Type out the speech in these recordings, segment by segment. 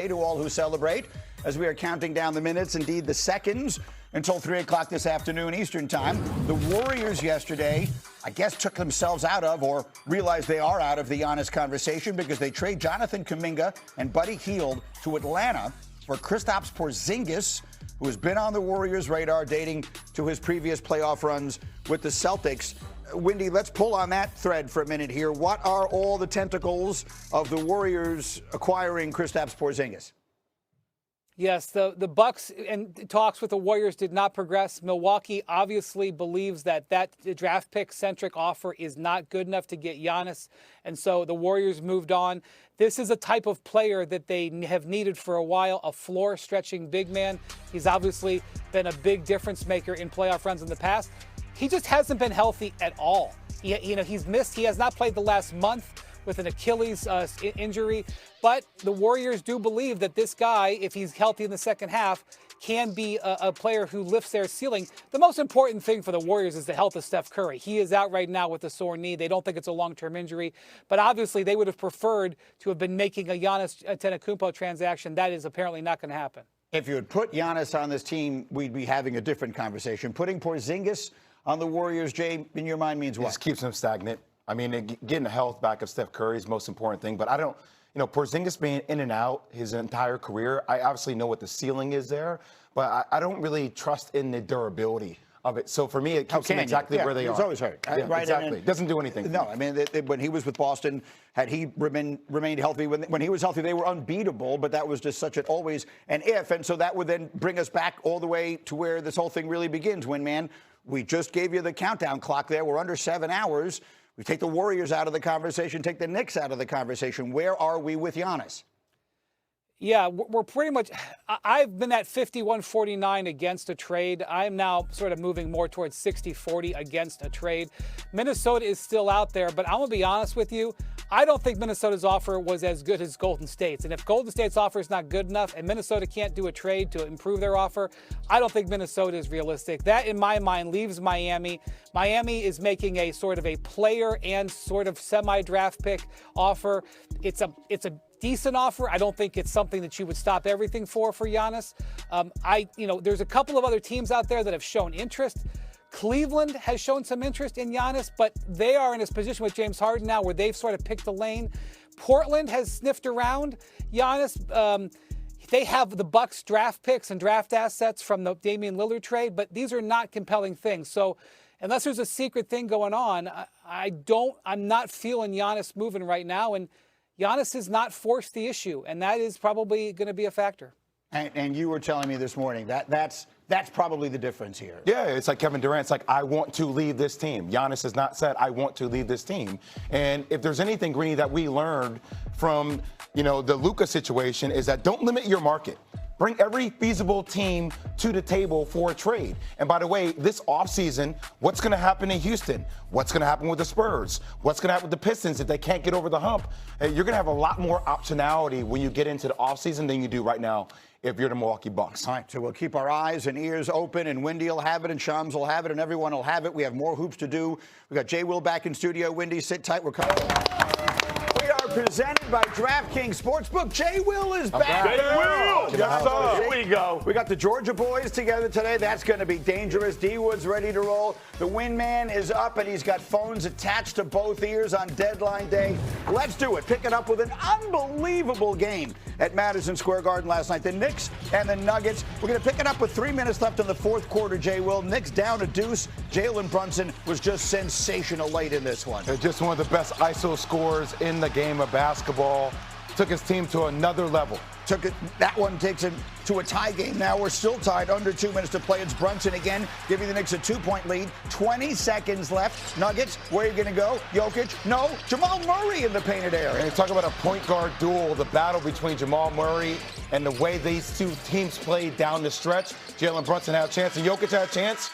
To all who celebrate, as we are counting down the minutes, indeed the seconds, until 3 o'clock this afternoon Eastern time. The Warriors yesterday, I guess, took themselves out of, or realized they are out of, the Giannis conversation because they trade Jonathan Kuminga and Buddy Hield to Atlanta for Kristaps Porzingis, who has been on the Warriors' radar dating to his previous playoff runs with the Celtics. Wendy, let's pull on that thread for a minute here. What are all the tentacles of the Warriors acquiring Kristaps Porzingis? Yes, the Bucks and talks with the Warriors did not progress. Milwaukee obviously believes that draft pick-centric offer is not good enough to get Giannis, and so the Warriors moved on. This is a type of player that they have needed for a while, a floor-stretching big man. He's obviously been a big difference maker in playoff runs in the past. He just hasn't been healthy at all. He's missed. He has not played the last month with an Achilles injury. But the Warriors do believe that this guy, if he's healthy in the second half, can be a player who lifts their ceiling. The most important thing for the Warriors is the health of Steph Curry. He is out right now with a sore knee. They don't think it's a long-term injury. But obviously, they would have preferred to have been making a Giannis Antetokounmpo transaction. That is apparently not going to happen. If you had put Giannis on this team, we'd be having a different conversation. Putting Porzingis on the Warriors, Jay, in your mind means what? It just keeps them stagnant. I mean, getting the health back of Steph Curry is the most important thing. But I don't, Porzingis being in and out his entire career, I obviously know what the ceiling is there, but I don't really trust in the durability of it. So for me, it keeps them exactly where they are. It's always hurt. Yeah, right, exactly. It doesn't do anything. No, I mean, when he was with Boston, had he remained healthy, when he was healthy, they were unbeatable, but that was just such an always an if. And so that would then bring us back all the way to where this whole thing really begins. When, man, we just gave you the countdown clock there. We're under 7 hours. We take the Warriors out of the conversation, take the Knicks out of the conversation. Where are we with Giannis? Yeah, we're pretty much – I've been at 51-49 against a trade. I'm now sort of moving more towards 60-40 against a trade. Minnesota is still out there, but I'm going to be honest with you. I don't think Minnesota's offer was as good as Golden State's. And if Golden State's offer is not good enough and Minnesota can't do a trade to improve their offer, I don't think Minnesota is realistic. That, in my mind, leaves Miami. Miami is making a sort of a player and sort of semi-draft pick offer. It's a decent offer. I don't think it's something that you would stop everything for Giannis. There's a couple of other teams out there that have shown interest. Cleveland has shown some interest in Giannis, but they are in a position with James Harden now where they've sort of picked a lane. Portland has sniffed around Giannis. They have the Bucks draft picks and draft assets from the Damian Lillard trade, but these are not compelling things. So unless there's a secret thing going on, I'm not feeling Giannis moving right now. And Giannis has not forced the issue, and that is probably going to be a factor. And you were telling me this morning that's probably the difference here. Yeah, it's like Kevin Durant. It's like, I want to leave this team. Giannis has not said, I want to leave this team. And if there's anything, Greeny, that we learned from, the Luka situation is that don't limit your market. Bring every feasible team to the table for a trade. And by the way, this offseason, what's going to happen in Houston? What's going to happen with the Spurs? What's going to happen with the Pistons if they can't get over the hump? You're going to have a lot more optionality when you get into the offseason than you do right now if you're the Milwaukee Bucks. All right, so we'll keep our eyes and ears open, and Wendy will have it, and Shams will have it, and everyone will have it. We have more hoops to do. We got Jay Will back in studio. Wendy, sit tight. We're coming. Presented by DraftKings Sportsbook. Jay Will is back. Jay Will! Yes, sir. Here we go. We got the Georgia boys together today. That's going to be dangerous. D-Wood's ready to roll. The Windman is up, and he's got phones attached to both ears on deadline day. Let's do it. Pick it up with an unbelievable game at Madison Square Garden last night. The Knicks and the Nuggets. We're going to pick it up with 3 minutes left in the fourth quarter, Jay Will. Knicks down a deuce. Jalen Brunson was just sensational late in this one. Just one of the best ISO scorers in the game of basketball. Took his team to another level. That one takes him to a tie game now. We're still tied, under 2 minutes to play. It's Brunson again, giving the Knicks a 2-point lead. 20 seconds left. Nuggets, where are you going to go? Jokic? No. Jamal Murray in the painted area. And you talk about a point guard duel, the battle between Jamal Murray and the way these two teams played down the stretch. Jalen Brunson had a chance, and Jokic had a chance.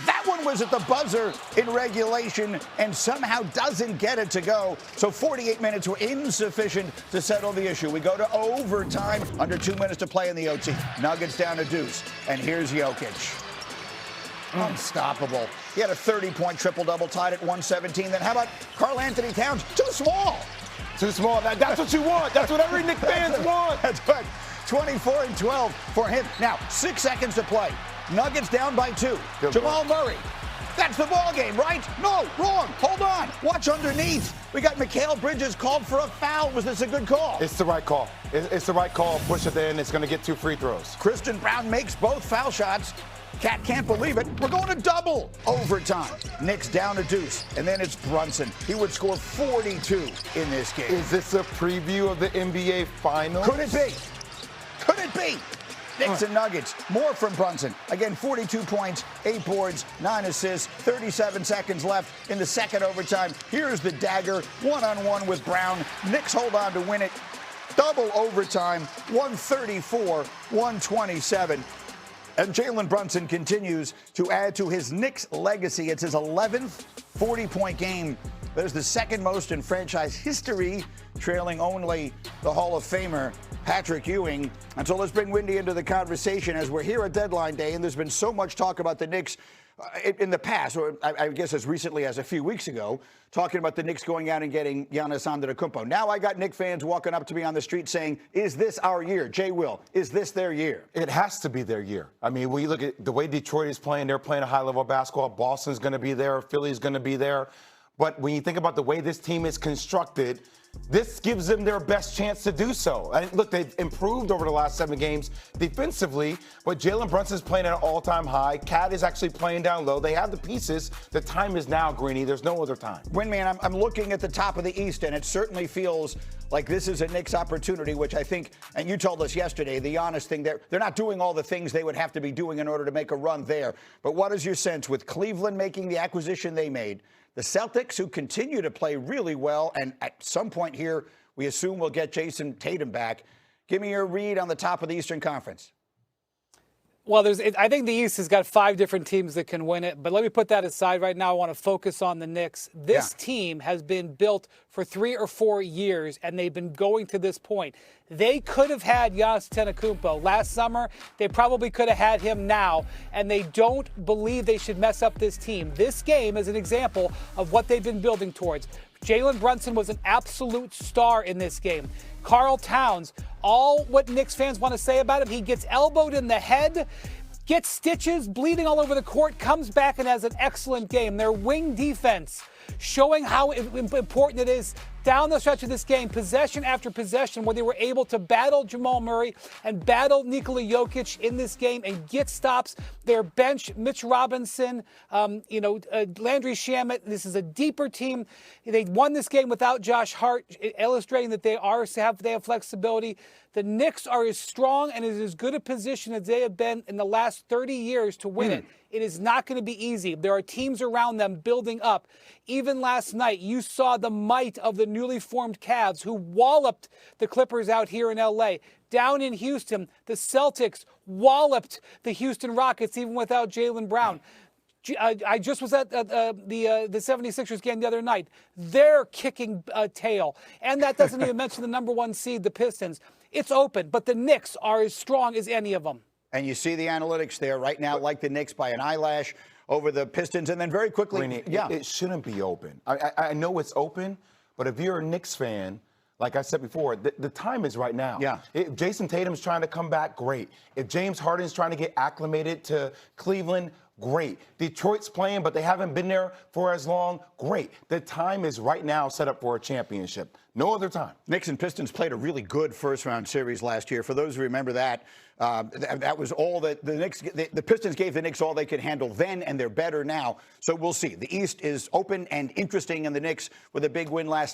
That one was at the buzzer in regulation and somehow doesn't get it to go. So 48 minutes were insufficient to settle the issue. We go to overtime, under 2 minutes to play in the OT. Nuggets down a deuce. And here's Jokic. Unstoppable. He had a 30-point triple-double, tied at 117. Then how about Karl Anthony Towns? Too small. Too small. That's what you want. That's what every Knicks fans want. That's right. 24 and 12 for him. Now, 6 seconds to play. Nuggets down by 2. Jamal Murray. That's the ball game, right? No, wrong. Hold on. Watch underneath. We got Mikal Bridges called for a foul. Was this a good call? It's the right call. It's the right call. Push it in. It's going to get 2 free throws. Christian Brown makes both foul shots. Cat can't believe it. We're going to double overtime. Knicks down a deuce, and then it's Brunson. He would score 42 in this game. Is this a preview of the NBA Finals? Could it be? Could it be? Knicks and Nuggets. More from Brunson. Again, 42 points, 8 boards, 9 assists, 37 seconds left in the second overtime. Here's the dagger, one-on-one with Brown. Knicks hold on to win it. Double overtime, 134, 127. And Jalen Brunson continues to add to his Knicks legacy. It's his 11th 40-point game. That is the second most in franchise history, trailing only the Hall of Famer Patrick Ewing. And so let's bring Wendy into the conversation as we're here at deadline day, and there's been so much talk about the Knicks in the past, or I guess as recently as a few weeks ago, talking about the Knicks going out and getting Giannis Antetokounmpo. Now I got Knicks fans walking up to me on the street saying, is this our year? Jay Will, is this their year? It has to be their year. I mean, when you look at the way Detroit is playing, they're playing a high-level basketball. Boston's going to be there. Philly's going to be there. But when you think about the way this team is constructed, this gives them their best chance to do so. And look, they've improved over the last 7 games defensively, but Jalen Brunson's playing at an all-time high. Cat is actually playing down low. They have the pieces. The time is now, Greeny. There's no other time. Winman, I'm looking at the top of the East, and it certainly feels like this is a Knicks opportunity, which I think, and you told us yesterday, the honest thing, they're not doing all the things they would have to be doing in order to make a run there. But what is your sense with Cleveland making the acquisition they made, the Celtics, who continue to play really well, and at some point here, we assume we'll get Jason Tatum back. Give me your read on the top of the Eastern Conference. Well, I think the East has got 5 different teams that can win it, but let me put that aside right now. I want to focus on the Knicks. This team has been built for 3 or 4 years, and they've been going to this point. They could have had Giannis Antetokounmpo last summer. They probably could have had him now, and they don't believe they should mess up this team. This game is an example of what they've been building towards. Jalen Brunson was an absolute star in this game. Karl Towns, all what Knicks fans want to say about him, he gets elbowed in the head, gets stitches, bleeding all over the court, comes back and has an excellent game. Their wing defense showing how important it is down the stretch of this game, possession after possession, where they were able to battle Jamal Murray and battle Nikola Jokic in this game and get stops. Their bench, Mitch Robinson, Landry Shamet. This is a deeper team. They won this game without Josh Hart, illustrating that they have flexibility. The Knicks are as strong and as good a position as they have been in the last 30 years to win it. It is not going to be easy. There are teams around them building up. Even last night, you saw the might of the newly formed Cavs, who walloped the Clippers out here in L.A. Down in Houston, the Celtics walloped the Houston Rockets even without Jaylen Brown. I just was at the 76ers game the other night. They're kicking tail. And that doesn't even mention the number 1 seed, the Pistons. It's open, but the Knicks are as strong as any of them. And you see the analytics there right now, like the Knicks by an eyelash over the Pistons. And then very quickly, it shouldn't be open. I know it's open, but if you're a Knicks fan, like I said before, the time is right now. Yeah. If Jason Tatum's trying to come back, great. If James Harden's trying to get acclimated to Cleveland, great. Detroit's playing, but they haven't been there for as long, great. The time is right now set up for a championship. No other time. Knicks and Pistons played a really good first-round series last year. For those who remember that, that was all that the Pistons gave the Knicks all they could handle then, and they're better now. So we'll see. The East is open and interesting, and the Knicks with a big win last night.